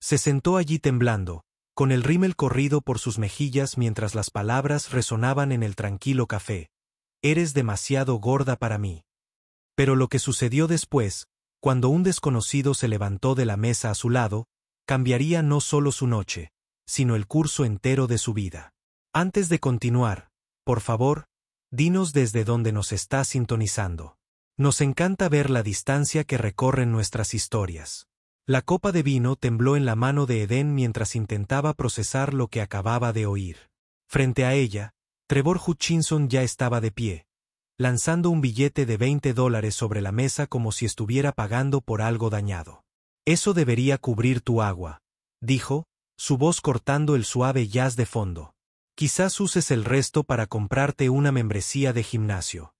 Se sentó allí temblando, con el rímel corrido por sus mejillas mientras las palabras resonaban en el tranquilo café. Eres demasiado gorda para mí. Pero lo que sucedió después, cuando un desconocido se levantó de la mesa a su lado, cambiaría no solo su noche, sino el curso entero de su vida. Antes de continuar, por favor, dinos desde dónde nos estás sintonizando. Nos encanta ver la distancia que recorren nuestras historias. La copa de vino tembló en la mano de Eden mientras intentaba procesar lo que acababa de oír. Frente a ella, Trevor Hutchinson ya estaba de pie, lanzando un billete de $20 sobre la mesa como si estuviera pagando por algo dañado. Eso debería cubrir tu agua, dijo, su voz cortando el suave jazz de fondo. Quizás uses el resto para comprarte una membresía de gimnasio.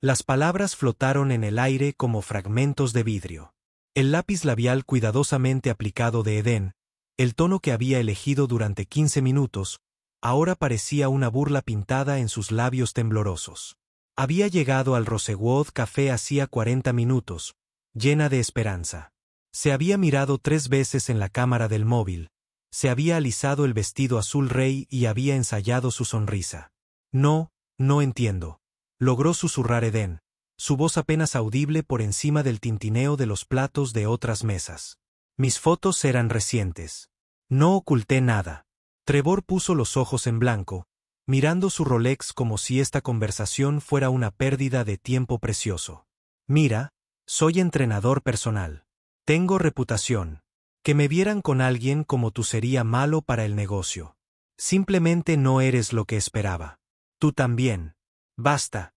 Las palabras flotaron en el aire como fragmentos de vidrio. El lápiz labial cuidadosamente aplicado de Eden, el tono que había elegido durante 15 minutos, ahora parecía una burla pintada en sus labios temblorosos. Había llegado al Rosewood Café hacía 40 minutos, llena de esperanza. Se había mirado 3 veces en la cámara del móvil, se había alisado el vestido azul rey y había ensayado su sonrisa. No entiendo, logró susurrar Eden, su voz apenas audible por encima del tintineo de los platos de otras mesas. Mis fotos eran recientes. No oculté nada. Trevor puso los ojos en blanco, mirando su Rolex como si esta conversación fuera una pérdida de tiempo precioso. Mira, soy entrenador personal. Tengo reputación. Que me vieran con alguien como tú sería malo para el negocio. Simplemente no eres lo que esperaba. Tú también. Basta.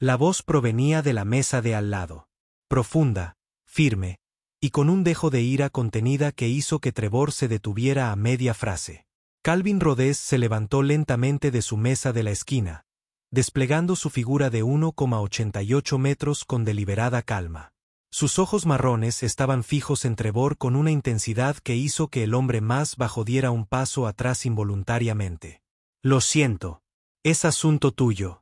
La voz provenía de la mesa de al lado. Profunda, firme, y con un dejo de ira contenida que hizo que Trevor se detuviera a media frase. Calvin Rodés se levantó lentamente de su mesa de la esquina, desplegando su figura de 1,88 metros con deliberada calma. Sus ojos marrones estaban fijos en Trevor con una intensidad que hizo que el hombre más bajo diera un paso atrás involuntariamente. Lo siento. Es asunto tuyo.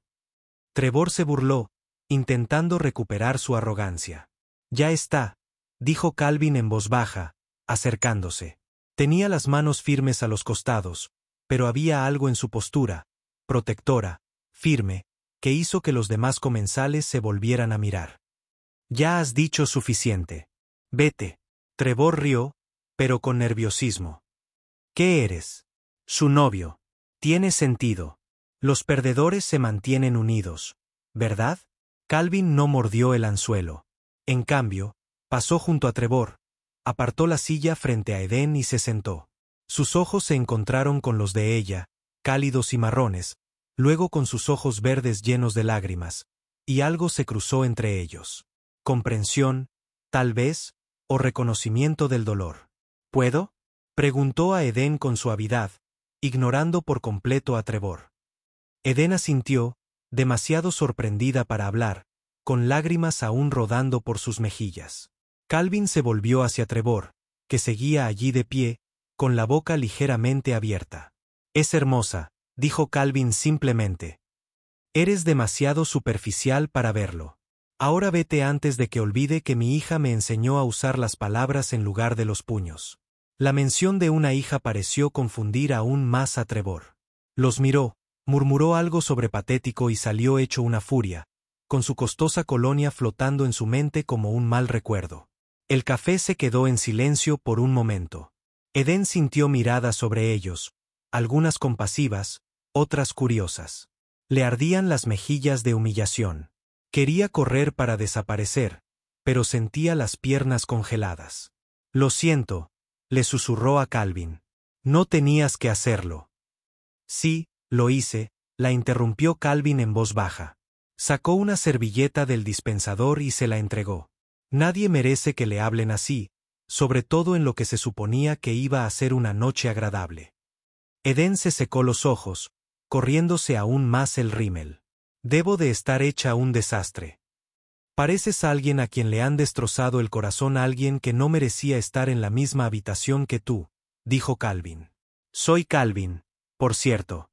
Trevor se burló, intentando recuperar su arrogancia. Ya está, dijo Calvin en voz baja, acercándose. Tenía las manos firmes a los costados, pero había algo en su postura, protectora, firme, que hizo que los demás comensales se volvieran a mirar. Ya has dicho suficiente. Vete. Trevor rió, pero con nerviosismo. ¿Qué eres? Su novio. Tiene sentido. Los perdedores se mantienen unidos, ¿verdad? Calvin no mordió el anzuelo. En cambio, pasó junto a Trevor, apartó la silla frente a Eden y se sentó. Sus ojos se encontraron con los de ella, cálidos y marrones, luego con sus ojos verdes llenos de lágrimas, y algo se cruzó entre ellos. Comprensión, tal vez, o reconocimiento del dolor. ¿Puedo? Preguntó a Eden con suavidad, ignorando por completo a Trevor. Eden asintió, demasiado sorprendida para hablar, con lágrimas aún rodando por sus mejillas. Calvin se volvió hacia Trevor, que seguía allí de pie, con la boca ligeramente abierta. Es hermosa, dijo Calvin simplemente. Eres demasiado superficial para verlo. Ahora vete antes de que olvide que mi hija me enseñó a usar las palabras en lugar de los puños. La mención de una hija pareció confundir aún más a Trevor. Los miró, murmuró algo sobre patético y salió hecho una furia, con su costosa colonia flotando en su mente como un mal recuerdo. El café se quedó en silencio por un momento. Eden sintió miradas sobre ellos, algunas compasivas, otras curiosas. Le ardían las mejillas de humillación. Quería correr para desaparecer, pero sentía las piernas congeladas. Lo siento, le susurró a Calvin. No tenías que hacerlo. Sí, lo hice, la interrumpió Calvin en voz baja. Sacó una servilleta del dispensador y se la entregó. Nadie merece que le hablen así, sobre todo en lo que se suponía que iba a ser una noche agradable. Eden se secó los ojos, corriéndose aún más el rímel. Debo de estar hecha un desastre. Pareces alguien a quien le han destrozado el corazón a alguien que no merecía estar en la misma habitación que tú, dijo Calvin. Soy Calvin, por cierto.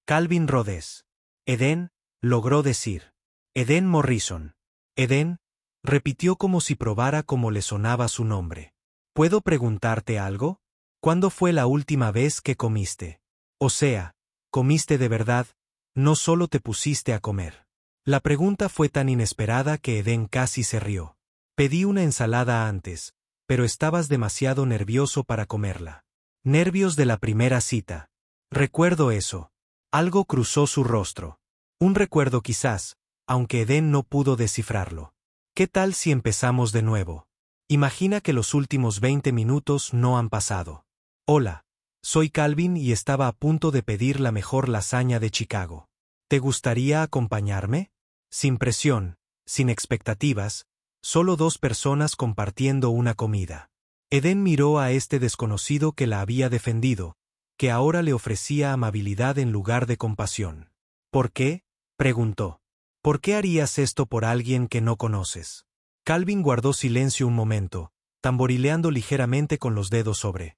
Calvin Rodés. Eden, logró decir. Eden Morrison. Eden, repitió como si probara cómo le sonaba su nombre. ¿Puedo preguntarte algo? ¿Cuándo fue la última vez que comiste? O sea, comiste de verdad, no solo te pusiste a comer. La pregunta fue tan inesperada que Edén casi se rió. Pedí una ensalada antes, pero estabas demasiado nervioso para comerla. Nervios de la primera cita. Recuerdo eso. Algo cruzó su rostro. Un recuerdo quizás, aunque Edén no pudo descifrarlo. ¿Qué tal si empezamos de nuevo? Imagina que los últimos 20 minutos no han pasado. Hola, soy Calvin y estaba a punto de pedir la mejor lasaña de Chicago. ¿Te gustaría acompañarme? Sin presión, sin expectativas, solo dos personas compartiendo una comida. Edén miró a este desconocido que la había defendido, que ahora le ofrecía amabilidad en lugar de compasión. ¿Por qué?, preguntó. ¿Por qué harías esto por alguien que no conoces? Calvin guardó silencio un momento, tamborileando ligeramente con los dedos sobre.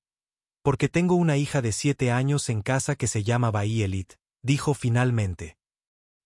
Porque tengo una hija de 7 años en casa que se llama Bayelit, dijo finalmente.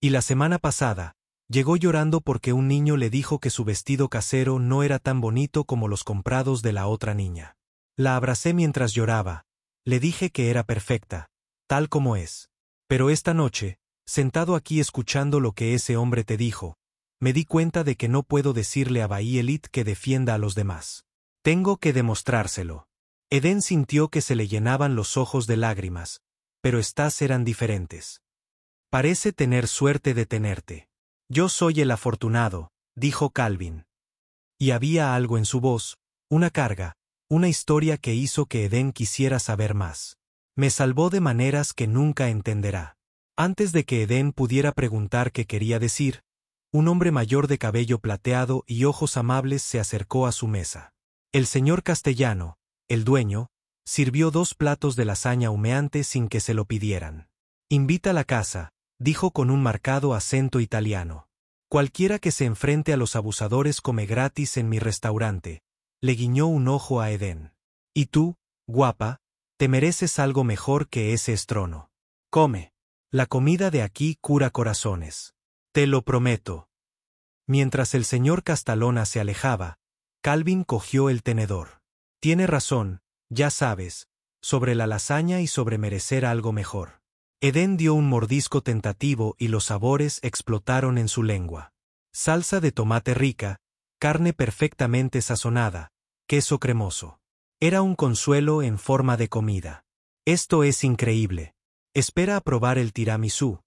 Y la semana pasada, llegó llorando porque un niño le dijo que su vestido casero no era tan bonito como los comprados de la otra niña. La abracé mientras lloraba, le dije que era perfecta, tal como es. Pero esta noche, sentado aquí escuchando lo que ese hombre te dijo, me di cuenta de que no puedo decirle a Bayelit que defienda a los demás. Tengo que demostrárselo. Edén sintió que se le llenaban los ojos de lágrimas, pero estas eran diferentes. Parece tener suerte de tenerte. Yo soy el afortunado, dijo Calvin. Y había algo en su voz, una carga, una historia que hizo que Edén quisiera saber más. Me salvó de maneras que nunca entenderá. Antes de que Edén pudiera preguntar qué quería decir, un hombre mayor de cabello plateado y ojos amables se acercó a su mesa. El señor Castellano, el dueño, sirvió 2 platos de lasaña humeante sin que se lo pidieran. Invita a la casa, dijo con un marcado acento italiano. Cualquiera que se enfrente a los abusadores come gratis en mi restaurante, le guiñó un ojo a Edén. Y tú, guapa, te mereces algo mejor que ese estrono. Come. La comida de aquí cura corazones. Te lo prometo. Mientras el señor Castalona se alejaba, Calvin cogió el tenedor. Tiene razón, ya sabes, sobre la lasaña y sobre merecer algo mejor. Edén dio un mordisco tentativo y los sabores explotaron en su lengua. Salsa de tomate rica, carne perfectamente sazonada, queso cremoso. Era un consuelo en forma de comida. Esto es increíble. Espera a probar el tiramisú,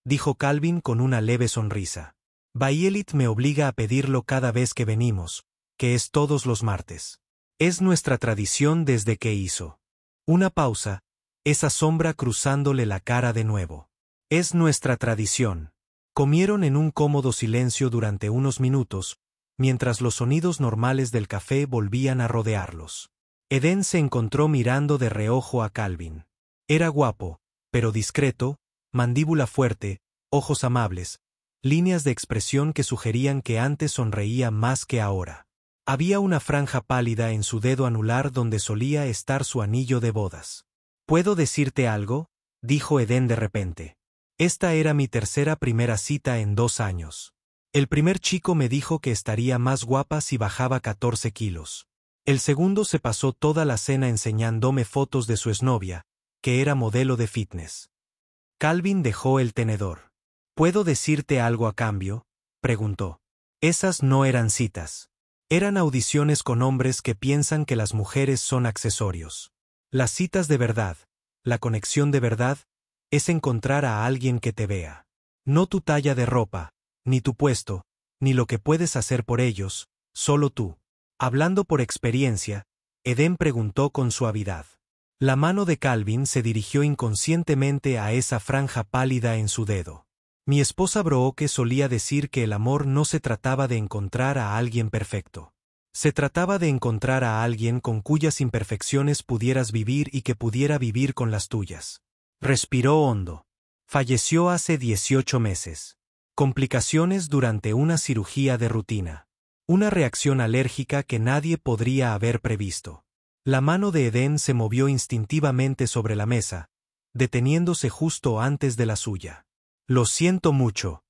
dijo Calvin con una leve sonrisa. Bayelit me obliga a pedirlo cada vez que venimos, que es todos los martes. Es nuestra tradición desde que hizo. Una pausa, esa sombra cruzándole la cara de nuevo. Es nuestra tradición. Comieron en un cómodo silencio durante unos minutos, mientras los sonidos normales del café volvían a rodearlos. Edén se encontró mirando de reojo a Calvin. Era guapo, pero discreto, mandíbula fuerte, ojos amables, líneas de expresión que sugerían que antes sonreía más que ahora. Había una franja pálida en su dedo anular donde solía estar su anillo de bodas. ¿Puedo decirte algo?, dijo Edén de repente. Esta era mi tercera primera cita en 2 años. El primer chico me dijo que estaría más guapa si bajaba 14 kilos. El segundo se pasó toda la cena enseñándome fotos de su exnovia, que era modelo de fitness. Calvin dejó el tenedor. ¿Puedo decirte algo a cambio?, preguntó. Esas no eran citas. Eran audiciones con hombres que piensan que las mujeres son accesorios. Las citas de verdad, la conexión de verdad, es encontrar a alguien que te vea. No tu talla de ropa, ni tu puesto, ni lo que puedes hacer por ellos, solo tú. Hablando por experiencia, Edén preguntó con suavidad. La mano de Calvin se dirigió inconscientemente a esa franja pálida en su dedo. Mi esposa Brooke solía decir que el amor no se trataba de encontrar a alguien perfecto. Se trataba de encontrar a alguien con cuyas imperfecciones pudieras vivir y que pudiera vivir con las tuyas. Respiró hondo. Falleció hace 18 meses. Complicaciones durante una cirugía de rutina. Una reacción alérgica que nadie podría haber previsto. La mano de Edén se movió instintivamente sobre la mesa, deteniéndose justo antes de la suya. Lo siento mucho.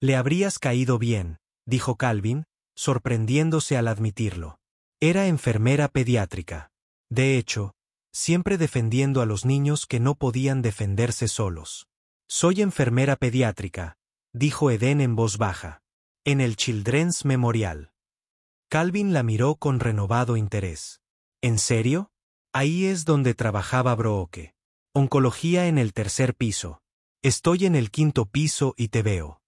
Le habrías caído bien, dijo Calvin, sorprendiéndose al admitirlo. Era enfermera pediátrica. De hecho, siempre defendiendo a los niños que no podían defenderse solos. Soy enfermera pediátrica, dijo Eden en voz baja. En el Children's Memorial. Calvin la miró con renovado interés. ¿En serio? Ahí es donde trabajaba Brooke. Oncología en el 3er piso. Estoy en el 5º piso y te veo.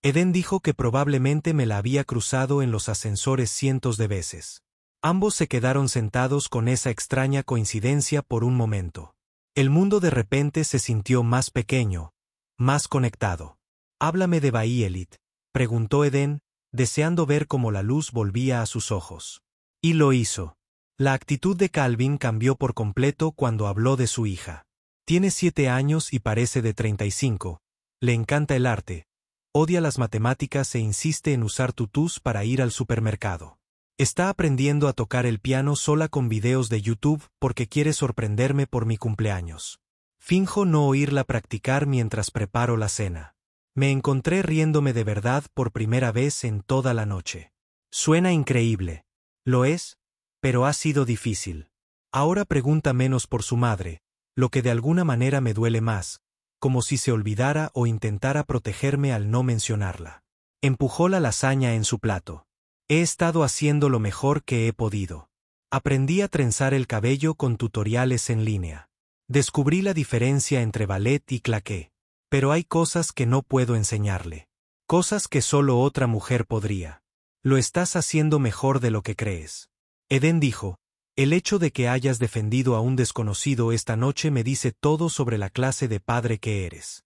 Eden dijo que probablemente me la había cruzado en los ascensores cientos de veces. Ambos se quedaron sentados con esa extraña coincidencia por un momento. El mundo de repente se sintió más pequeño, más conectado. «Háblame de Bayelit», preguntó Eden, deseando ver cómo la luz volvía a sus ojos. Y lo hizo. La actitud de Calvin cambió por completo cuando habló de su hija. Tiene 7 años y parece de 35. Le encanta el arte. Odia las matemáticas e insiste en usar tutús para ir al supermercado. Está aprendiendo a tocar el piano sola con videos de YouTube porque quiere sorprenderme por mi cumpleaños. Finjo no oírla practicar mientras preparo la cena. Me encontré riéndome de verdad por primera vez en toda la noche. Suena increíble. Lo es, pero ha sido difícil. Ahora pregunta menos por su madre, lo que de alguna manera me duele más, como si se olvidara o intentara protegerme al no mencionarla. Empujó la lasaña en su plato. He estado haciendo lo mejor que he podido. Aprendí a trenzar el cabello con tutoriales en línea. Descubrí la diferencia entre ballet y claqué. Pero hay cosas que no puedo enseñarle. Cosas que solo otra mujer podría. Lo estás haciendo mejor de lo que crees. Eden dijo, el hecho de que hayas defendido a un desconocido esta noche me dice todo sobre la clase de padre que eres.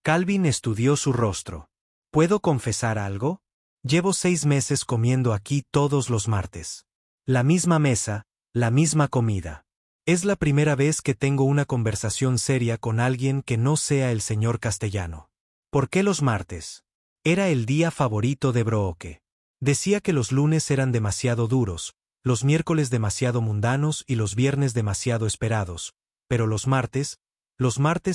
Calvin estudió su rostro. ¿Puedo confesar algo? Llevo 6 meses comiendo aquí todos los martes. La misma mesa, la misma comida. Es la primera vez que tengo una conversación seria con alguien que no sea el señor Castellano. ¿Por qué los martes? Era el día favorito de Brooke. Decía que los lunes eran demasiado duros, los miércoles demasiado mundanos y los viernes demasiado esperados, pero los martes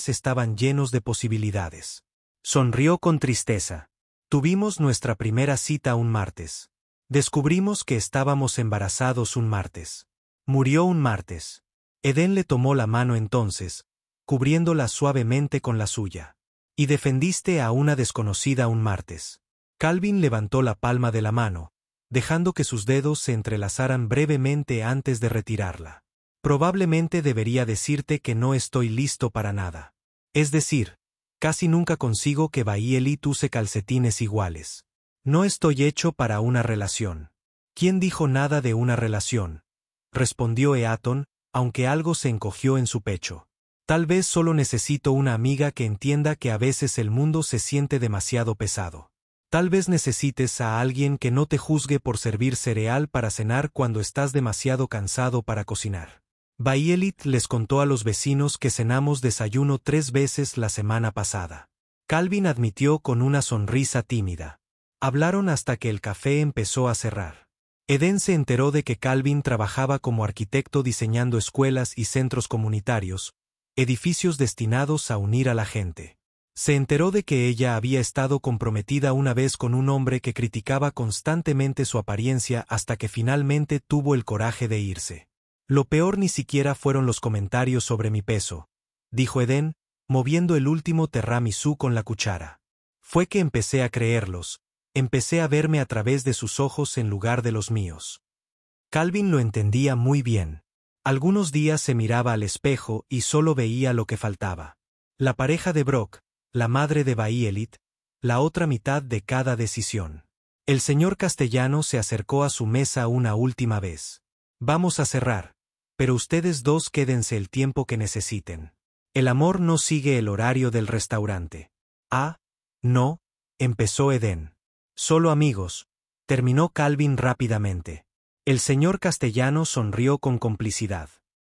estaban llenos de posibilidades. Sonrió con tristeza. Tuvimos nuestra primera cita un martes. Descubrimos que estábamos embarazados un martes. Murió un martes. Eden le tomó la mano entonces, cubriéndola suavemente con la suya. Y defendiste a una desconocida un martes. Calvin levantó la palma de la mano, dejando que sus dedos se entrelazaran brevemente antes de retirarla. Probablemente debería decirte que no estoy listo para nada. Es decir, casi nunca consigo que Bayelit use calcetines iguales. No estoy hecho para una relación. ¿Quién dijo nada de una relación? Respondió Eaton, aunque algo se encogió en su pecho. Tal vez solo necesito una amiga que entienda que a veces el mundo se siente demasiado pesado. Tal vez necesites a alguien que no te juzgue por servir cereal para cenar cuando estás demasiado cansado para cocinar. Bayelit les contó a los vecinos que cenamos desayuno 3 veces la semana pasada. Calvin admitió con una sonrisa tímida. Hablaron hasta que el café empezó a cerrar. Eden se enteró de que Calvin trabajaba como arquitecto diseñando escuelas y centros comunitarios, edificios destinados a unir a la gente. Se enteró de que ella había estado comprometida una vez con un hombre que criticaba constantemente su apariencia hasta que finalmente tuvo el coraje de irse. Lo peor ni siquiera fueron los comentarios sobre mi peso, dijo Eden, moviendo el último tiramisú con la cuchara. Fue que empecé a creerlos, empecé a verme a través de sus ojos en lugar de los míos. Calvin lo entendía muy bien. Algunos días se miraba al espejo y solo veía lo que faltaba. La pareja de Brock, la madre de Bayelit, la otra mitad de cada decisión. El señor Castellano se acercó a su mesa una última vez. Vamos a cerrar, pero ustedes dos quédense el tiempo que necesiten. El amor no sigue el horario del restaurante. Ah, no, empezó Eden. Solo amigos, terminó Calvin rápidamente. El señor Castellano sonrió con complicidad.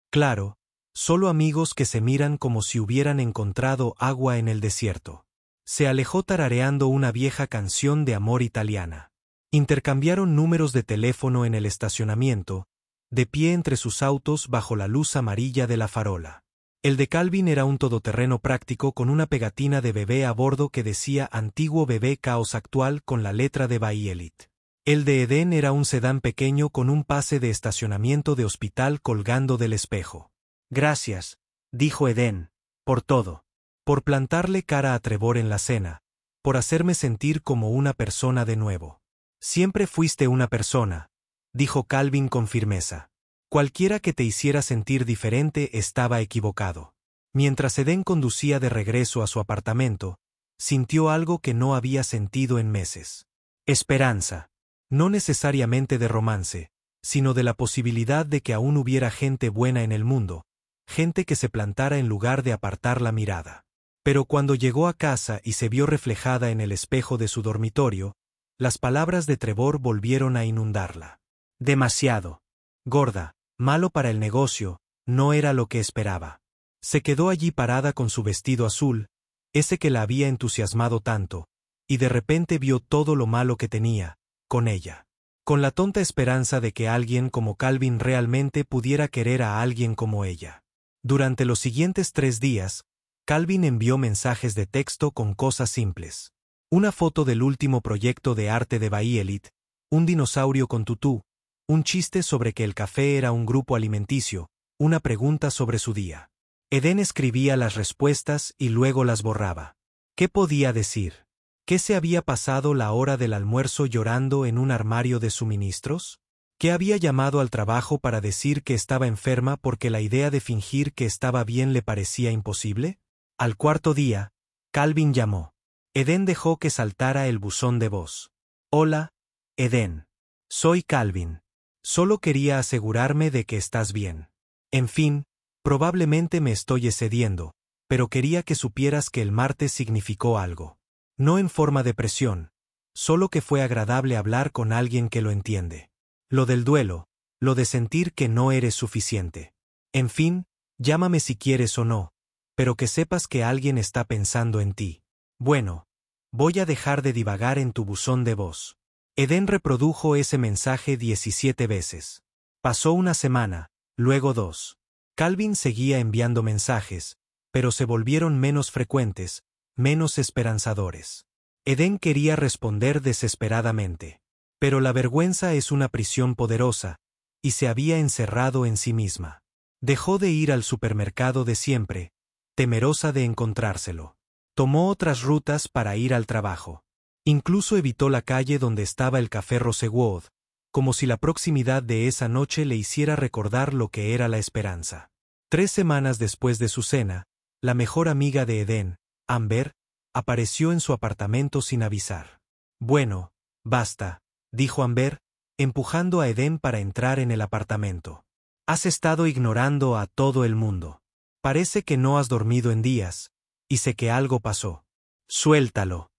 Claro, solo amigos que se miran como si hubieran encontrado agua en el desierto. Se alejó tarareando una vieja canción de amor italiana. Intercambiaron números de teléfono en el estacionamiento, de pie entre sus autos bajo la luz amarilla de la farola. El de Calvin era un todoterreno práctico con una pegatina de bebé a bordo que decía Antiguo bebé caos actual con la letra de Bayelit. El de Edén era un sedán pequeño con un pase de estacionamiento de hospital colgando del espejo. Gracias, dijo Edén, por todo. Por plantarle cara a Trevor en la cena, por hacerme sentir como una persona de nuevo. Siempre fuiste una persona, dijo Calvin con firmeza. Cualquiera que te hiciera sentir diferente estaba equivocado. Mientras Edén conducía de regreso a su apartamento, sintió algo que no había sentido en meses. Esperanza. No necesariamente de romance, sino de la posibilidad de que aún hubiera gente buena en el mundo, gente que se plantara en lugar de apartar la mirada. Pero cuando llegó a casa y se vio reflejada en el espejo de su dormitorio, las palabras de Trevor volvieron a inundarla. Demasiado. Gorda, malo para el negocio, no era lo que esperaba. Se quedó allí parada con su vestido azul, ese que la había entusiasmado tanto, y de repente vio todo lo malo que tenía, con ella. Con la tonta esperanza de que alguien como Calvin realmente pudiera querer a alguien como ella. Durante los siguientes 3 días, Calvin envió mensajes de texto con cosas simples. Una foto del último proyecto de arte de Bayelit, un dinosaurio con tutú, un chiste sobre que el café era un grupo alimenticio, una pregunta sobre su día. Edén escribía las respuestas y luego las borraba. ¿Qué podía decir? ¿Qué se había pasado la hora del almuerzo llorando en un armario de suministros? ¿Qué había llamado al trabajo para decir que estaba enferma porque la idea de fingir que estaba bien le parecía imposible? Al 4.º día, Calvin llamó. Edén dejó que saltara el buzón de voz. Hola, Edén. Soy Calvin. Solo quería asegurarme de que estás bien. En fin, probablemente me estoy excediendo, pero quería que supieras que el martes significó algo. No en forma de presión, solo que fue agradable hablar con alguien que lo entiende. Lo del duelo, lo de sentir que no eres suficiente. En fin, llámame si quieres o no, pero que sepas que alguien está pensando en ti. Bueno, voy a dejar de divagar en tu buzón de voz. Edén reprodujo ese mensaje 17 veces. Pasó una semana, luego 2. Calvin seguía enviando mensajes, pero se volvieron menos frecuentes, menos esperanzadores. Edén quería responder desesperadamente. Pero la vergüenza es una prisión poderosa, y se había encerrado en sí misma. Dejó de ir al supermercado de siempre, temerosa de encontrárselo. Tomó otras rutas para ir al trabajo. Incluso evitó la calle donde estaba el café Rosewood, como si la proximidad de esa noche le hiciera recordar lo que era la esperanza. 3 semanas después de su cena, la mejor amiga de Edén, Amber, apareció en su apartamento sin avisar. Bueno, basta, dijo Amber, empujando a Edén para entrar en el apartamento. Has estado ignorando a todo el mundo. Parece que no has dormido en días, y sé que algo pasó. Suéltalo.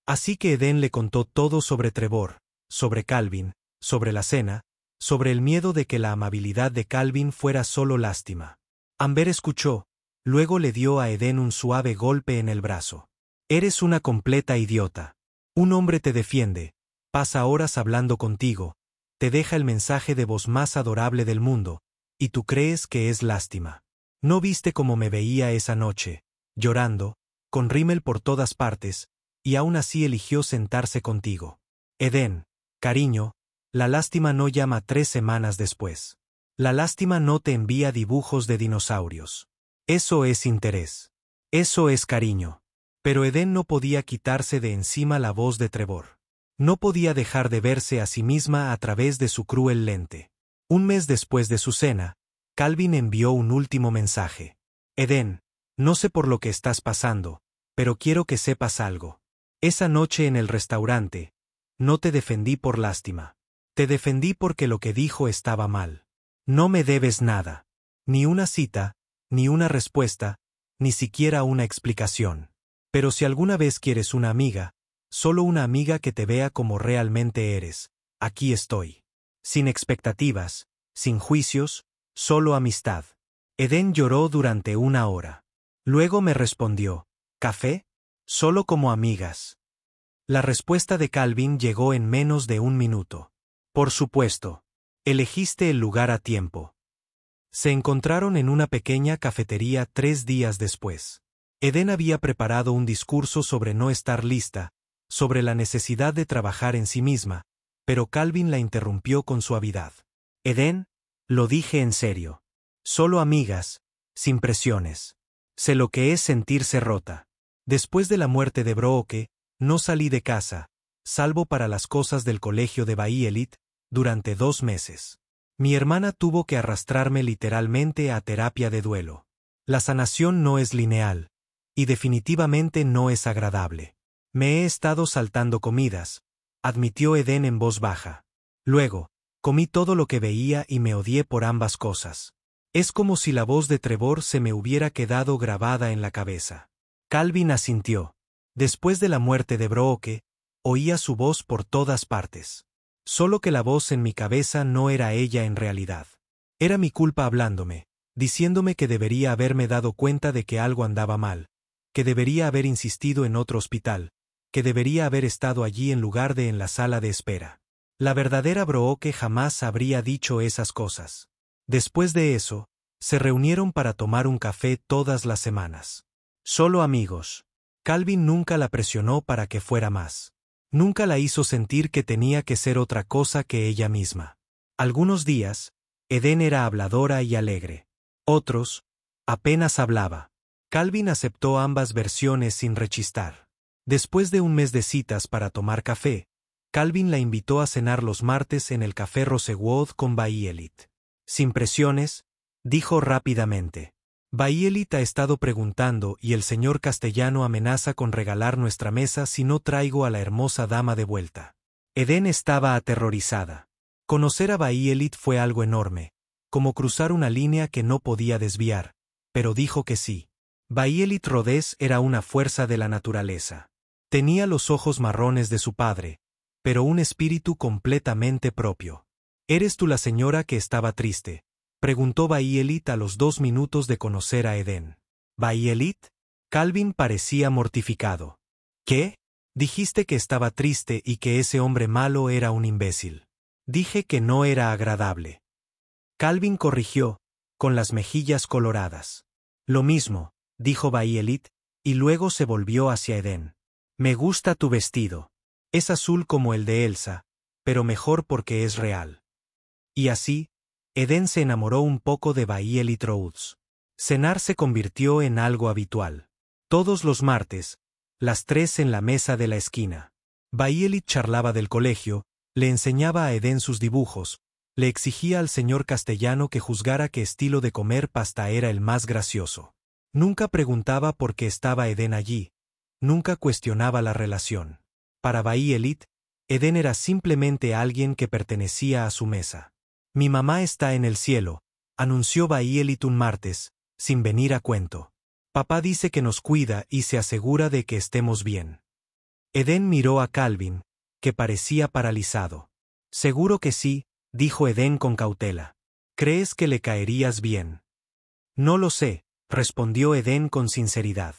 Así que Edén le contó todo sobre Trevor, sobre Calvin, sobre la cena, sobre el miedo de que la amabilidad de Calvin fuera solo lástima. Amber escuchó, luego le dio a Edén un suave golpe en el brazo. Eres una completa idiota. Un hombre te defiende, pasa horas hablando contigo, te deja el mensaje de voz más adorable del mundo, y tú crees que es lástima. ¿No viste cómo me veía esa noche, llorando, con rímel por todas partes, y aún así eligió sentarse contigo? Edén, cariño, la lástima no llama 3 semanas después. La lástima no te envía dibujos de dinosaurios. Eso es interés. Eso es cariño. Pero Edén no podía quitarse de encima la voz de Trevor. No podía dejar de verse a sí misma a través de su cruel lente. Un mes después de su cena, Calvin envió un último mensaje. Edén, no sé por lo que estás pasando, pero quiero que sepas algo. Esa noche en el restaurante, no te defendí por lástima. Te defendí porque lo que dijo estaba mal. No me debes nada. Ni una cita, ni una respuesta, ni siquiera una explicación. Pero si alguna vez quieres una amiga, solo una amiga que te vea como realmente eres, aquí estoy. Sin expectativas, sin juicios, solo amistad. Edén lloró durante 1 hora. Luego me respondió, ¿café? Solo como amigas. La respuesta de Calvin llegó en menos de 1 minuto. Por supuesto. Elegiste el lugar a tiempo. Se encontraron en una pequeña cafetería 3 días después. Edén había preparado un discurso sobre no estar lista, sobre la necesidad de trabajar en sí misma, pero Calvin la interrumpió con suavidad. Edén, lo dije en serio. Solo amigas, sin presiones. Sé lo que es sentirse rota. Después de la muerte de Brooke, no salí de casa, salvo para las cosas del colegio de Bayelit, durante 2 meses. Mi hermana tuvo que arrastrarme literalmente a terapia de duelo. La sanación no es lineal, y definitivamente no es agradable. Me he estado saltando comidas, admitió Edén en voz baja. Luego, comí todo lo que veía y me odié por ambas cosas. Es como si la voz de Trevor se me hubiera quedado grabada en la cabeza. Calvin asintió. Después de la muerte de Brooke, oía su voz por todas partes. Solo que la voz en mi cabeza no era ella en realidad. Era mi culpa hablándome, diciéndome que debería haberme dado cuenta de que algo andaba mal, que debería haber insistido en otro hospital, que debería haber estado allí en lugar de en la sala de espera. La verdadera Brooke jamás habría dicho esas cosas. Después de eso, se reunieron para tomar un café todas las semanas. Solo amigos. Calvin nunca la presionó para que fuera más. Nunca la hizo sentir que tenía que ser otra cosa que ella misma. Algunos días, Edén era habladora y alegre. Otros, apenas hablaba. Calvin aceptó ambas versiones sin rechistar. Después de un mes de citas para tomar café, Calvin la invitó a cenar los martes en el Café Rosewood con Bayelit. Sin presiones, dijo rápidamente. Bayelit ha estado preguntando y el señor Castellano amenaza con regalar nuestra mesa si no traigo a la hermosa dama de vuelta. Edén estaba aterrorizada. Conocer a Bayelit fue algo enorme, como cruzar una línea que no podía desviar, pero dijo que sí. Bayelit Rodés era una fuerza de la naturaleza. Tenía los ojos marrones de su padre, pero un espíritu completamente propio. ¿Eres tú la señora que estaba triste?, preguntó Bayelit a los 2 minutos de conocer a Edén. ¿Bayelit? Calvin parecía mortificado. ¿Qué? Dijiste que estaba triste y que ese hombre malo era un imbécil. Dije que no era agradable. Calvin corrigió, con las mejillas coloradas. Lo mismo, dijo Bayelit, y luego se volvió hacia Edén. Me gusta tu vestido. Es azul como el de Elsa, pero mejor porque es real. Y así, Edén se enamoró un poco de Bayelit Rhodes. Cenar se convirtió en algo habitual. Todos los martes, las 3 en la mesa de la esquina. Bayelit charlaba del colegio, le enseñaba a Edén sus dibujos, le exigía al señor Castellano que juzgara qué estilo de comer pasta era el más gracioso. Nunca preguntaba por qué estaba Edén allí, nunca cuestionaba la relación. Para Bayelit, Edén era simplemente alguien que pertenecía a su mesa. Mi mamá está en el cielo, anunció Bayelit un martes, sin venir a cuento. Papá dice que nos cuida y se asegura de que estemos bien. Edén miró a Calvin, que parecía paralizado. Seguro que sí, dijo Edén con cautela. ¿Crees que le caerías bien? No lo sé, respondió Edén con sinceridad.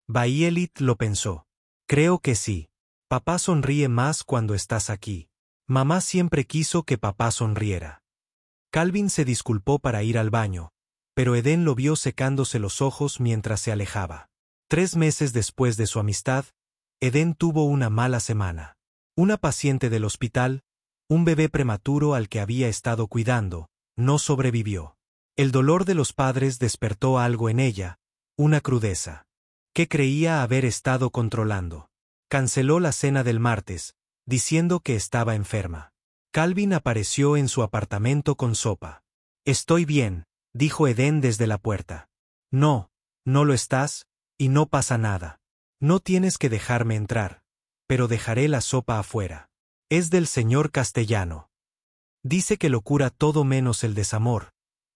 Bayelit lo pensó. Creo que sí. Papá sonríe más cuando estás aquí. Mamá siempre quiso que papá sonriera. Calvin se disculpó para ir al baño, pero Edén lo vio secándose los ojos mientras se alejaba. 3 meses después de su amistad, Edén tuvo una mala semana. Una paciente del hospital, un bebé prematuro al que había estado cuidando, no sobrevivió. El dolor de los padres despertó algo en ella, una crudeza, que creía haber estado controlando. Canceló la cena del martes, diciendo que estaba enferma. Calvin apareció en su apartamento con sopa. Estoy bien, dijo Edén desde la puerta. No, no lo estás, y no pasa nada. No tienes que dejarme entrar, pero dejaré la sopa afuera. Es del señor Castellano. Dice que lo cura todo menos el desamor,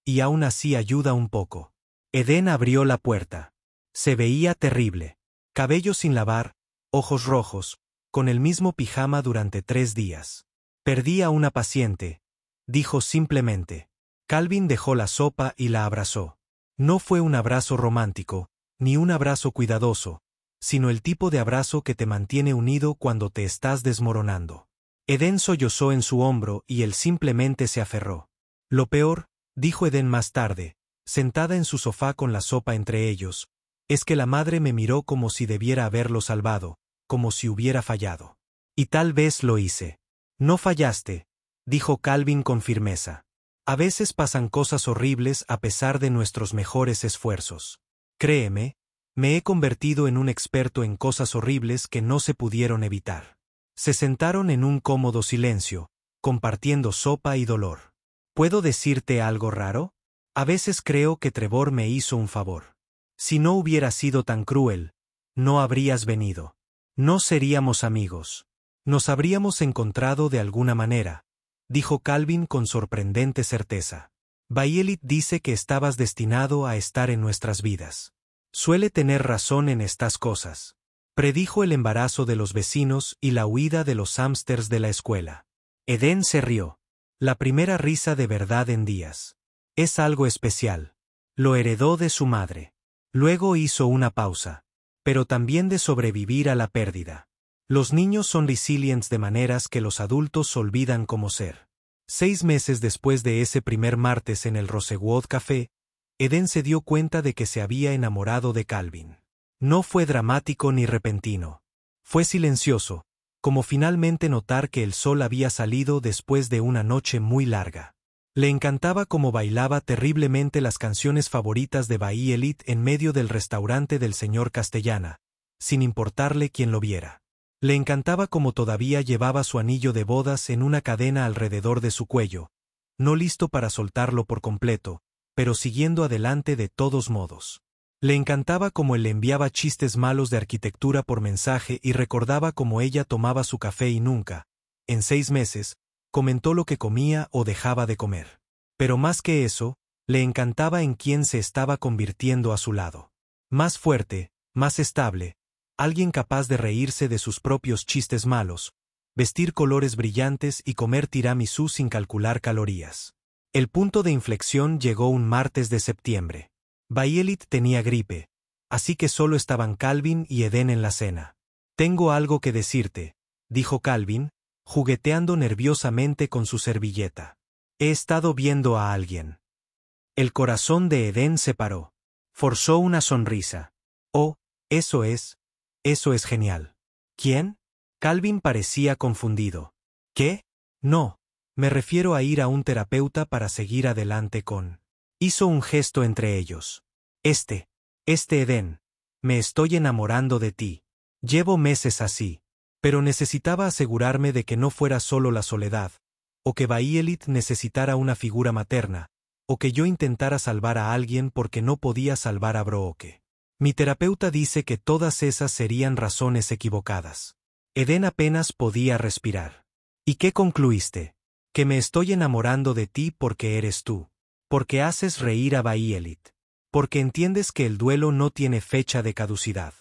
y aún así ayuda un poco. Edén abrió la puerta. Se veía terrible. Cabello sin lavar, ojos rojos, con el mismo pijama durante 3 días. Perdí a una paciente, dijo simplemente. Calvin dejó la sopa y la abrazó. No fue un abrazo romántico, ni un abrazo cuidadoso, sino el tipo de abrazo que te mantiene unido cuando te estás desmoronando. Edén sollozó en su hombro y él simplemente se aferró. Lo peor, dijo Edén más tarde, sentada en su sofá con la sopa entre ellos, es que la madre me miró como si debiera haberlo salvado, como si hubiera fallado. Y tal vez lo hice. No fallaste, dijo Calvin con firmeza. A veces pasan cosas horribles a pesar de nuestros mejores esfuerzos. Créeme, me he convertido en un experto en cosas horribles que no se pudieron evitar. Se sentaron en un cómodo silencio, compartiendo sopa y dolor. ¿Puedo decirte algo raro? A veces creo que Trevor me hizo un favor. Si no hubiera sido tan cruel, no habrías venido. No seríamos amigos. Nos habríamos encontrado de alguna manera, dijo Calvin con sorprendente certeza. Bayelit dice que estabas destinado a estar en nuestras vidas. Suele tener razón en estas cosas. Predijo el embarazo de los vecinos y la huida de los hámsters de la escuela. Eden se rió. La primera risa de verdad en días. Es algo especial. Lo heredó de su madre. Luego hizo una pausa. Pero también de sobrevivir a la pérdida. Los niños son resilientes de maneras que los adultos olvidan cómo ser. 6 meses después de ese primer martes en el Rosewood Café, Eden se dio cuenta de que se había enamorado de Calvin. No fue dramático ni repentino. Fue silencioso, como finalmente notar que el sol había salido después de una noche muy larga. Le encantaba cómo bailaba terriblemente las canciones favoritas de Bayelit en medio del restaurante del señor Castellana, sin importarle quién lo viera. Le encantaba cómo todavía llevaba su anillo de bodas en una cadena alrededor de su cuello, no listo para soltarlo por completo, pero siguiendo adelante de todos modos. Le encantaba cómo él le enviaba chistes malos de arquitectura por mensaje y recordaba cómo ella tomaba su café y nunca, en 6 meses, comentó lo que comía o dejaba de comer. Pero más que eso, le encantaba en quién se estaba convirtiendo a su lado. Más fuerte, más estable, alguien capaz de reírse de sus propios chistes malos, vestir colores brillantes y comer tiramisú sin calcular calorías. El punto de inflexión llegó un martes de septiembre. Bayelit tenía gripe, así que solo estaban Calvin y Eden en la cena. «Tengo algo que decirte», dijo Calvin, jugueteando nerviosamente con su servilleta. «He estado viendo a alguien». El corazón de Eden se paró. Forzó una sonrisa. «Oh, eso es genial». «¿Quién?» Calvin parecía confundido. «¿Qué?» «No, me refiero a ir a un terapeuta para seguir adelante con...» Hizo un gesto entre ellos. Este Eden. Me estoy enamorando de ti. Llevo meses así. Pero necesitaba asegurarme de que no fuera solo la soledad, o que Bayelit necesitara una figura materna, o que yo intentara salvar a alguien porque no podía salvar a Brooke. Mi terapeuta dice que todas esas serían razones equivocadas. Eden apenas podía respirar. ¿Y qué concluiste? Que me estoy enamorando de ti porque eres tú. Porque haces reír a Bayelit. Porque entiendes que el duelo no tiene fecha de caducidad.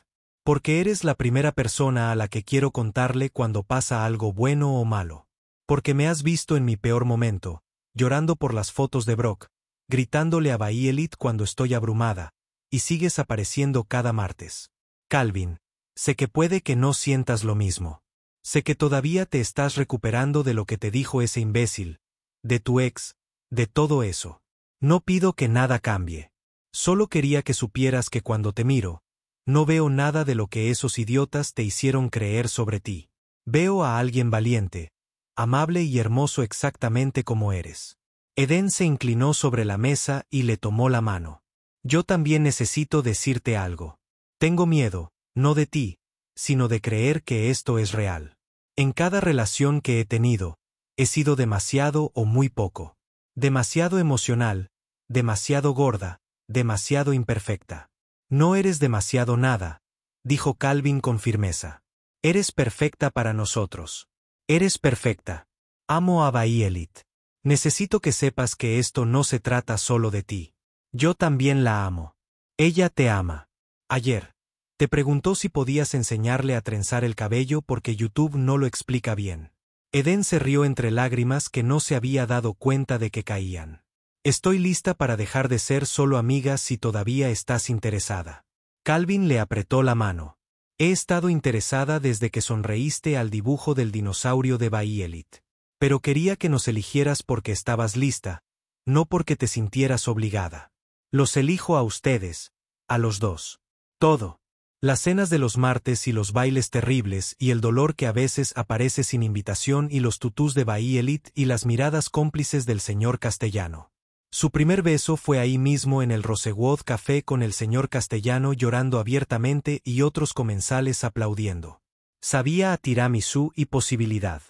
Porque eres la primera persona a la que quiero contarle cuando pasa algo bueno o malo. Porque me has visto en mi peor momento, llorando por las fotos de Brock, gritándole a Bayelit cuando estoy abrumada, y sigues apareciendo cada martes. Calvin, sé que puede que no sientas lo mismo. Sé que todavía te estás recuperando de lo que te dijo ese imbécil, de tu ex, de todo eso. No pido que nada cambie. Solo quería que supieras que cuando te miro, no veo nada de lo que esos idiotas te hicieron creer sobre ti. Veo a alguien valiente, amable y hermoso exactamente como eres. Eden se inclinó sobre la mesa y le tomó la mano. Yo también necesito decirte algo. Tengo miedo, no de ti, sino de creer que esto es real. En cada relación que he tenido, he sido demasiado o muy poco. Demasiado emocional, demasiado gorda, demasiado imperfecta. No eres demasiado nada, dijo Calvin con firmeza. Eres perfecta para nosotros. Eres perfecta. Amo a Bayelit. Necesito que sepas que esto no se trata solo de ti. Yo también la amo. Ella te ama. Ayer, te preguntó si podías enseñarle a trenzar el cabello porque YouTube no lo explica bien. Eden se rió entre lágrimas que no se había dado cuenta de que caían. Estoy lista para dejar de ser solo amiga si todavía estás interesada. Calvin le apretó la mano. He estado interesada desde que sonreíste al dibujo del dinosaurio de Bayelit. Pero quería que nos eligieras porque estabas lista, no porque te sintieras obligada. Los elijo a ustedes, a los dos. Todo. Las cenas de los martes y los bailes terribles y el dolor que a veces aparece sin invitación y los tutús de Bai Elit y las miradas cómplices del señor Castellano. Su primer beso fue ahí mismo en el Rosewood Café con el señor Castellano llorando abiertamente y otros comensales aplaudiendo. Sabía a tiramisú y posibilidad.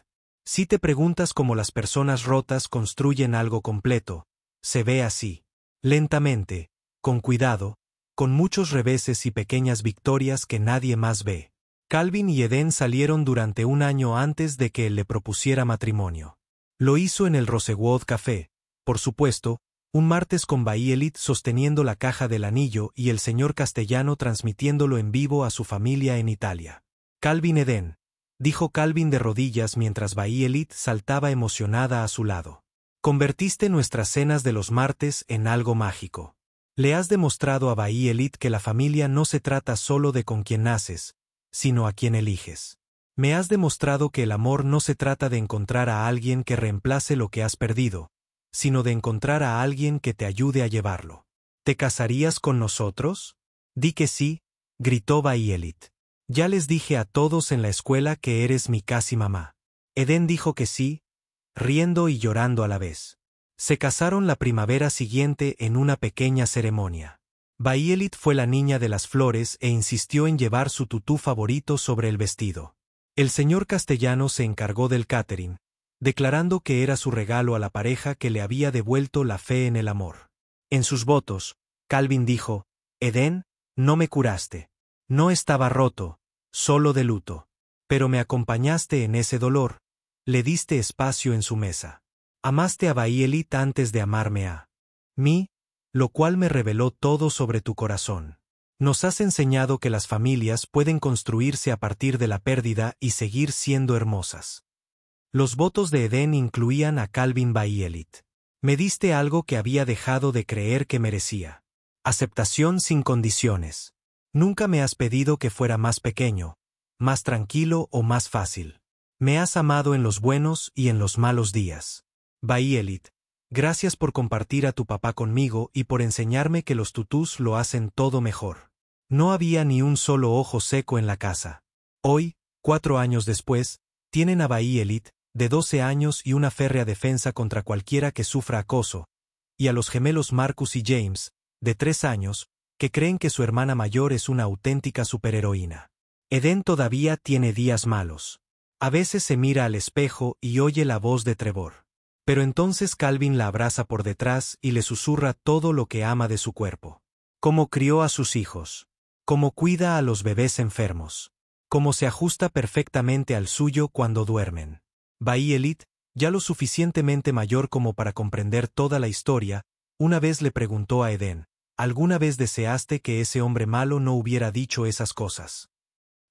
Si te preguntas cómo las personas rotas construyen algo completo, se ve así. Lentamente, con cuidado, con muchos reveses y pequeñas victorias que nadie más ve. Calvin y Eden salieron durante un año antes de que él le propusiera matrimonio. Lo hizo en el Rosewood Café, por supuesto, un martes con Bai Elit sosteniendo la caja del anillo y el señor Castellano transmitiéndolo en vivo a su familia en Italia. Calvin Eden, dijo Calvin de rodillas mientras Bai Elit saltaba emocionada a su lado. Convertiste nuestras cenas de los martes en algo mágico. Le has demostrado a Bai Elit que la familia no se trata solo de con quién naces, sino a quién eliges. Me has demostrado que el amor no se trata de encontrar a alguien que reemplace lo que has perdido, sino de encontrar a alguien que te ayude a llevarlo. ¿Te casarías con nosotros? Di que sí, gritó Bai Elit. Ya les dije a todos en la escuela que eres mi casi mamá. Eden dijo que sí, riendo y llorando a la vez. Se casaron la primavera siguiente en una pequeña ceremonia. Bai Elit fue la niña de las flores e insistió en llevar su tutú favorito sobre el vestido. El señor Castellano se encargó del catering, declarando que era su regalo a la pareja que le había devuelto la fe en el amor. En sus votos, Calvin dijo: Eden, no me curaste. No estaba roto, solo de luto. Pero me acompañaste en ese dolor, le diste espacio en su mesa. Amaste a Bai Elit antes de amarme a mí, lo cual me reveló todo sobre tu corazón. Nos has enseñado que las familias pueden construirse a partir de la pérdida y seguir siendo hermosas. Los votos de Eden incluían a Calvin Bai Elit. Me diste algo que había dejado de creer que merecía. Aceptación sin condiciones. Nunca me has pedido que fuera más pequeño, más tranquilo o más fácil. Me has amado en los buenos y en los malos días. Bai Elit, gracias por compartir a tu papá conmigo y por enseñarme que los tutús lo hacen todo mejor. No había ni un solo ojo seco en la casa. Hoy, 4 años después, tienen a Bai Elit, de 12 años y una férrea defensa contra cualquiera que sufra acoso, y a los gemelos Marcus y James, de 3 años, que creen que su hermana mayor es una auténtica superheroína. Eden todavía tiene días malos. A veces se mira al espejo y oye la voz de Trevor. Pero entonces Calvin la abraza por detrás y le susurra todo lo que ama de su cuerpo. Cómo crió a sus hijos. Cómo cuida a los bebés enfermos. Cómo se ajusta perfectamente al suyo cuando duermen. Bai Elit, ya lo suficientemente mayor como para comprender toda la historia, una vez le preguntó a Eden: ¿alguna vez deseaste que ese hombre malo no hubiera dicho esas cosas?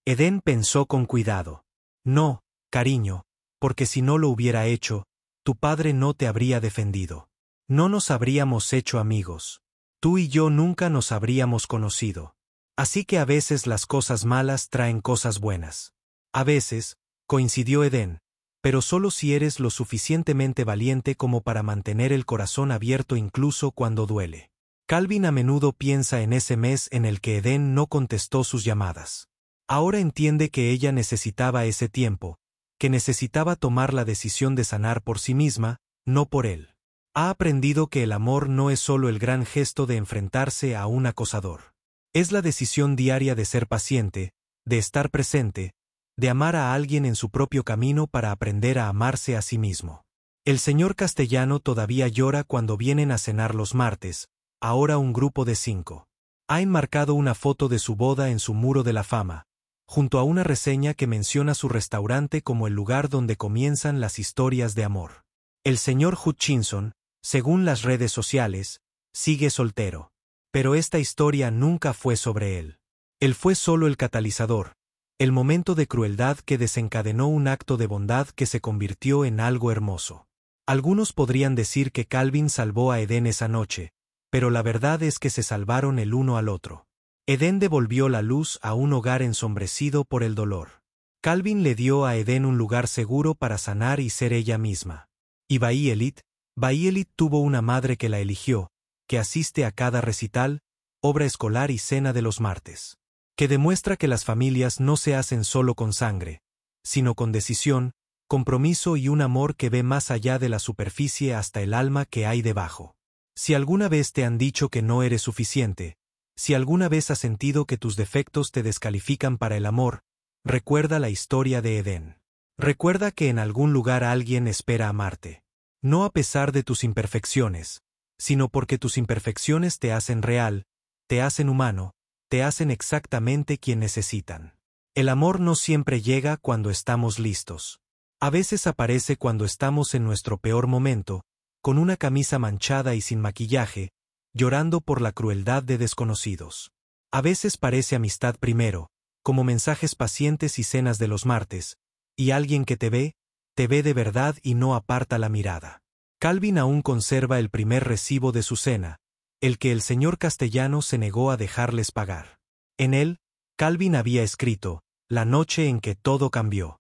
Eden pensó con cuidado. No, cariño, porque si no lo hubiera hecho, tu padre no te habría defendido. No nos habríamos hecho amigos. Tú y yo nunca nos habríamos conocido. Así que a veces las cosas malas traen cosas buenas. A veces, coincidió Eden, pero solo si eres lo suficientemente valiente como para mantener el corazón abierto incluso cuando duele. Calvin a menudo piensa en ese mes en el que Eden no contestó sus llamadas. Ahora entiende que ella necesitaba ese tiempo, que necesitaba tomar la decisión de sanar por sí misma, no por él. Ha aprendido que el amor no es solo el gran gesto de enfrentarse a un acosador. Es la decisión diaria de ser paciente, de estar presente, de amar a alguien en su propio camino para aprender a amarse a sí mismo. El señor Castellano todavía llora cuando vienen a cenar los martes, ahora un grupo de 5. Ha enmarcado una foto de su boda en su muro de la fama, junto a una reseña que menciona su restaurante como el lugar donde comienzan las historias de amor. El señor Hutchinson, según las redes sociales, sigue soltero. Pero esta historia nunca fue sobre él. Él fue solo el catalizador, el momento de crueldad que desencadenó un acto de bondad que se convirtió en algo hermoso. Algunos podrían decir que Calvin salvó a Eden esa noche, pero la verdad es que se salvaron el uno al otro. Eden devolvió la luz a un hogar ensombrecido por el dolor. Calvin le dio a Eden un lugar seguro para sanar y ser ella misma. Y Bai Elit tuvo una madre que la eligió, que asiste a cada recital, obra escolar y cena de los martes. que demuestra que las familias no se hacen solo con sangre, sino con decisión, compromiso y un amor que ve más allá de la superficie hasta el alma que hay debajo. Si alguna vez te han dicho que no eres suficiente, si alguna vez has sentido que tus defectos te descalifican para el amor, recuerda la historia de Edén. Recuerda que en algún lugar alguien espera amarte. No a pesar de tus imperfecciones, sino porque tus imperfecciones te hacen real, te hacen humano, te hacen exactamente quien necesitan. El amor no siempre llega cuando estamos listos. A veces aparece cuando estamos en nuestro peor momento, con una camisa manchada y sin maquillaje, llorando por la crueldad de desconocidos. A veces parece amistad primero, como mensajes pacientes y cenas de los martes, y alguien que te ve de verdad y no aparta la mirada. Calvin aún conserva el primer recibo de su cena, el que el señor Castellano se negó a dejarles pagar. En él, Calvin había escrito, la noche en que todo cambió.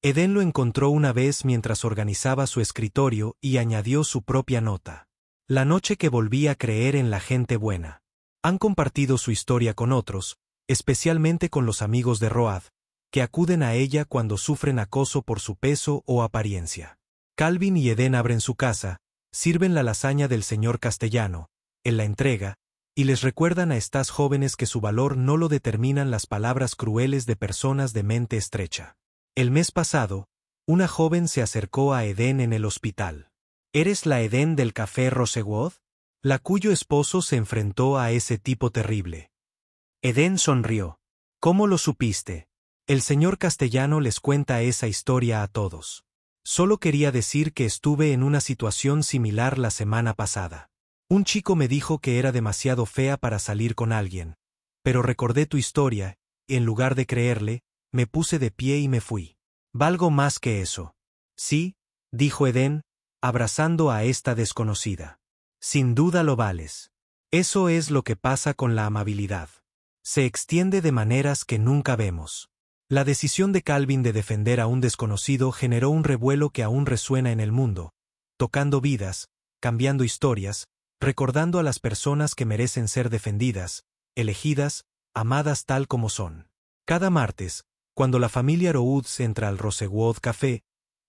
Edén lo encontró una vez mientras organizaba su escritorio y añadió su propia nota. La noche que volví a creer en la gente buena. Han compartido su historia con otros, especialmente con los amigos de Road, que acuden a ella cuando sufren acoso por su peso o apariencia. Calvin y Edén abren su casa, sirven la lasaña del señor Castellano, en la entrega, y les recuerdan a estas jóvenes que su valor no lo determinan las palabras crueles de personas de mente estrecha. El mes pasado, una joven se acercó a Edén en el hospital. ¿Eres la Edén del café Rosewood? La cuyo esposo se enfrentó a ese tipo terrible. Edén sonrió. ¿Cómo lo supiste? El señor Castellano les cuenta esa historia a todos. Solo quería decir que estuve en una situación similar la semana pasada. Un chico me dijo que era demasiado fea para salir con alguien, pero recordé tu historia, y en lugar de creerle, me puse de pie y me fui. Valgo más que eso. Sí, dijo Edén, abrazando a esta desconocida. Sin duda lo vales. Eso es lo que pasa con la amabilidad. Se extiende de maneras que nunca vemos. La decisión de Calvin de defender a un desconocido generó un revuelo que aún resuena en el mundo, tocando vidas, cambiando historias, recordando a las personas que merecen ser defendidas, elegidas, amadas tal como son. Cada martes, cuando la familia Rhodes entra al Rosewood Café,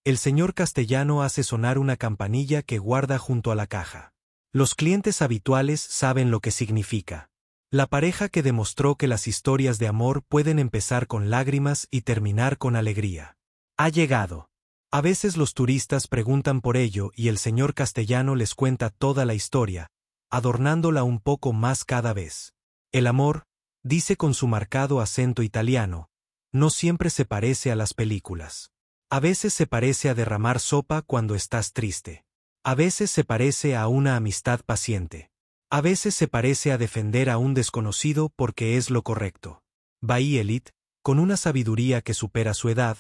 el señor Castellano hace sonar una campanilla que guarda junto a la caja. Los clientes habituales saben lo que significa. La pareja que demostró que las historias de amor pueden empezar con lágrimas y terminar con alegría. Ha llegado. A veces los turistas preguntan por ello y el señor Castellano les cuenta toda la historia, adornándola un poco más cada vez. El amor, dice con su marcado acento italiano, no siempre se parece a las películas. A veces se parece a derramar sopa cuando estás triste. A veces se parece a una amistad paciente. A veces se parece a defender a un desconocido porque es lo correcto. Bayelit, con una sabiduría que supera su edad,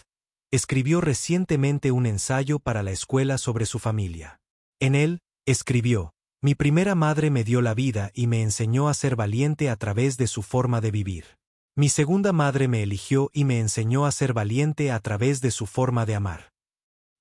escribió recientemente un ensayo para la escuela sobre su familia. En él, escribió, mi primera madre me dio la vida y me enseñó a ser valiente a través de su forma de vivir. Mi segunda madre me eligió y me enseñó a ser valiente a través de su forma de amar.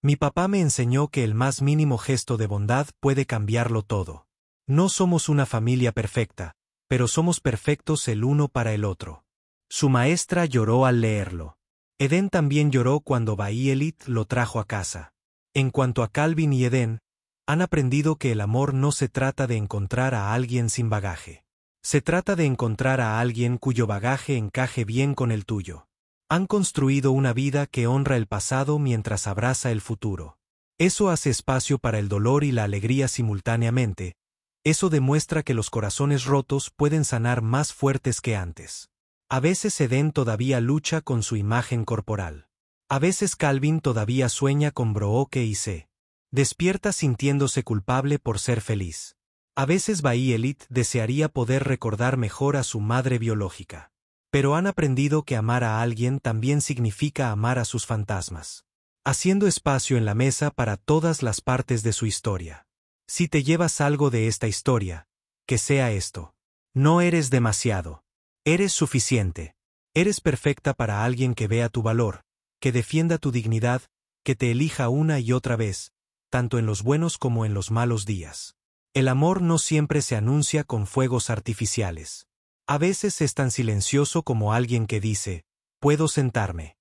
Mi papá me enseñó que el más mínimo gesto de bondad puede cambiarlo todo. No somos una familia perfecta, pero somos perfectos el uno para el otro. Su maestra lloró al leerlo. Edén también lloró cuando Bayelit lo trajo a casa. En cuanto a Calvin y Edén, han aprendido que el amor no se trata de encontrar a alguien sin bagaje. Se trata de encontrar a alguien cuyo bagaje encaje bien con el tuyo. Han construido una vida que honra el pasado mientras abraza el futuro. Eso hace espacio para el dolor y la alegría simultáneamente. Eso demuestra que los corazones rotos pueden sanar más fuertes que antes. A veces Edén todavía lucha con su imagen corporal. A veces Calvin todavía sueña con Brooke y se despierta sintiéndose culpable por ser feliz. A veces Bayelit desearía poder recordar mejor a su madre biológica. Pero han aprendido que amar a alguien también significa amar a sus fantasmas. Haciendo espacio en la mesa para todas las partes de su historia. Si te llevas algo de esta historia, que sea esto. No eres demasiado. Eres suficiente. Eres perfecta para alguien que vea tu valor, que defienda tu dignidad, que te elija una y otra vez, tanto en los buenos como en los malos días. El amor no siempre se anuncia con fuegos artificiales. A veces es tan silencioso como alguien que dice, puedo sentarme.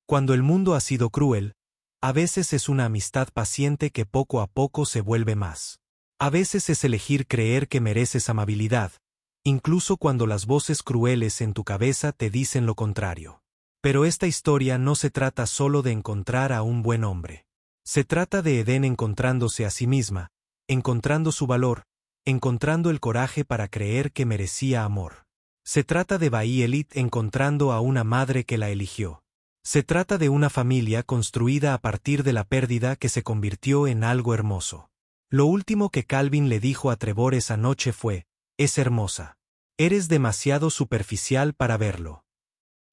Cuando el mundo ha sido cruel, a veces es una amistad paciente que poco a poco se vuelve más. A veces es elegir creer que mereces amabilidad, incluso cuando las voces crueles en tu cabeza te dicen lo contrario. Pero esta historia no se trata solo de encontrar a un buen hombre. Se trata de Eden encontrándose a sí misma, encontrando su valor, encontrando el coraje para creer que merecía amor. Se trata de Bai Elit encontrando a una madre que la eligió. Se trata de una familia construida a partir de la pérdida que se convirtió en algo hermoso. Lo último que Calvin le dijo a Trevor esa noche fue, es hermosa. Eres demasiado superficial para verlo.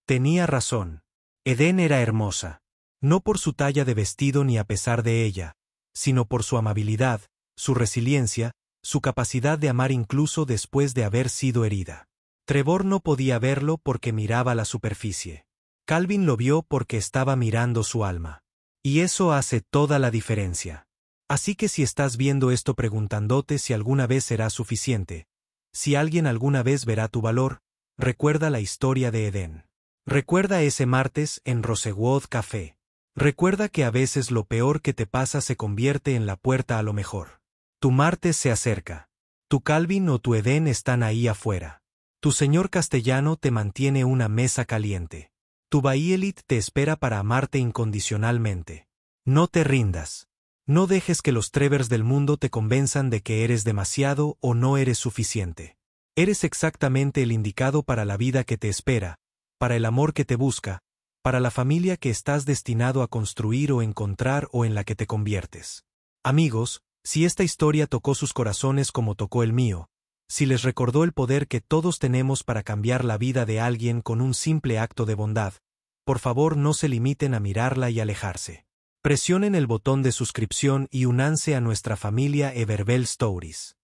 Tenía razón. Eden era hermosa. No por su talla de vestido ni a pesar de ella, sino por su amabilidad, su resiliencia, su capacidad de amar incluso después de haber sido herida. Trevor no podía verlo porque miraba la superficie. Calvin lo vio porque estaba mirando su alma. Y eso hace toda la diferencia. Así que si estás viendo esto preguntándote si alguna vez será suficiente, si alguien alguna vez verá tu valor, recuerda la historia de Eden. Recuerda ese martes en Rosewood Café. Recuerda que a veces lo peor que te pasa se convierte en la puerta a lo mejor. Tu martes se acerca. Tu Calvin o tu Eden están ahí afuera. Tu señor castellano te mantiene una mesa caliente. Tu Bai Elit te espera para amarte incondicionalmente. No te rindas. No dejes que los Trevors del mundo te convenzan de que eres demasiado o no eres suficiente. Eres exactamente el indicado para la vida que te espera, para el amor que te busca, para la familia que estás destinado a construir o encontrar o en la que te conviertes. Amigos, si esta historia tocó sus corazones como tocó el mío, si les recordó el poder que todos tenemos para cambiar la vida de alguien con un simple acto de bondad, por favor no se limiten a mirarla y alejarse. Presionen el botón de suscripción y únanse a nuestra familia Everbell Stories.